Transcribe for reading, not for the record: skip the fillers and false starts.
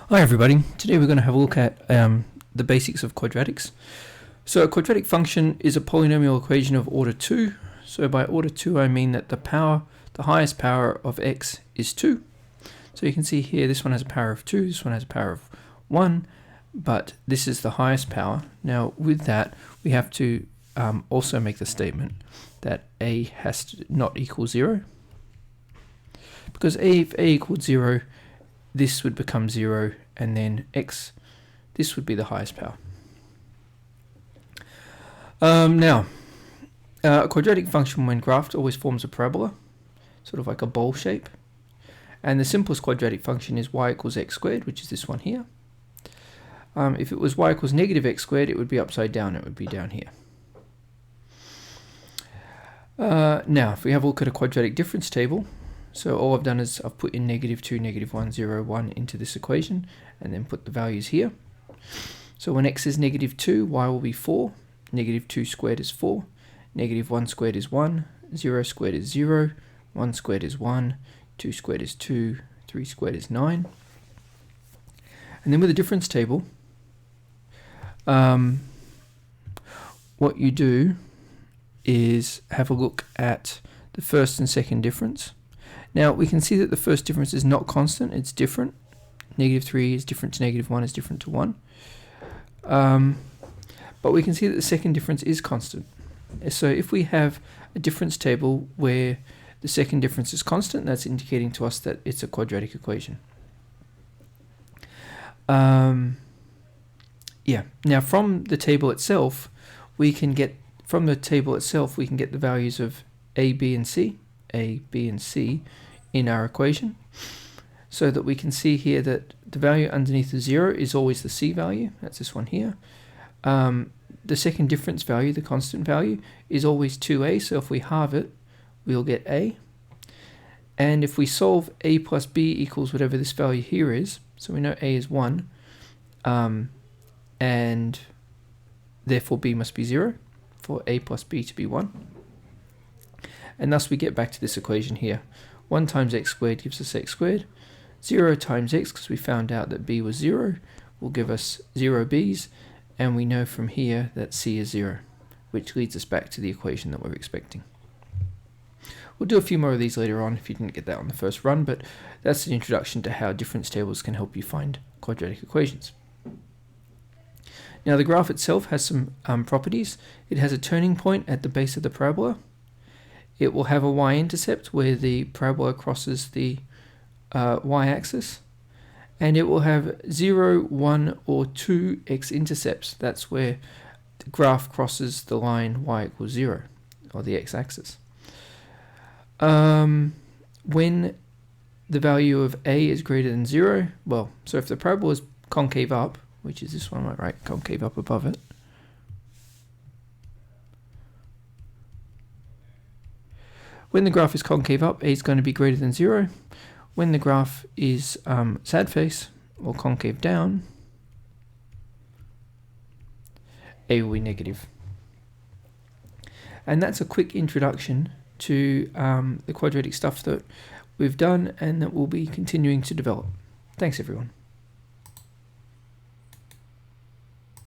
Hi everybody, today we're going to have a look at the basics of quadratics. So a quadratic function is a polynomial equation of order 2. So by order 2 I mean that the highest power of x is 2. So you can see here this one has a power of 2, this one has a power of 1, but this is the highest power. Now with that we have to also make the statement that a has to not equal 0. Because if a equaled 0, this would become 0, and then x, this would be the highest power. Now, a quadratic function when graphed always forms a parabola, sort of like a bowl shape. And the simplest quadratic function is y equals x squared, which is this one here. If it was y equals negative x squared, it would be upside down, it would be down here. Now, if we have a look at a quadratic difference table, so all I've done is I've put in -2, -1, 0, 1 into this equation and then put the values here. So when x is -2, y will be 4, -2 squared is 4, -1 squared is 1, 0 squared is 0, 1 squared is 1, 2 squared is 2, 3 squared is 9. And then with a difference table, what you do is have a look at the first and second difference. Now we can see that the first difference is not constant, it's different. -3 is different to -1 is different to 1. But we can see that the second difference is constant. So if we have a difference table where the second difference is constant, that's indicating to us that it's a quadratic equation. Now from the table itself, we can get the values of a, b, and c in our equation, so that we can see here that the value underneath the 0 is always the c value, that's this one here. The second difference value, the constant value, is always 2a, so if we halve it, we'll get a. And if we solve a plus b equals whatever this value here is, so we know a is 1, and therefore b must be 0, for a plus b to be 1. And thus we get back to this equation here. 1 times x squared gives us x squared. 0 times x, because we found out that b was 0, will give us 0 b's. And we know from here that c is 0, which leads us back to the equation that we're expecting. We'll do a few more of these later on if you didn't get that on the first run, but that's an introduction to how difference tables can help you find quadratic equations. Now the graph itself has some properties. It has a turning point at the base of the parabola. It will have a y-intercept where the parabola crosses the y-axis, and it will have 0, 1, or 2 x-intercepts. That's where the graph crosses the line y equals 0, or the x-axis. When the value of a is greater than 0, well, so if the parabola is concave up, which is this one right, concave up above it, when the graph is concave up, a is going to be greater than 0. When the graph is sad face, or concave down, a will be negative. And that's a quick introduction to the quadratic stuff that we've done and that we'll be continuing to develop. Thanks everyone.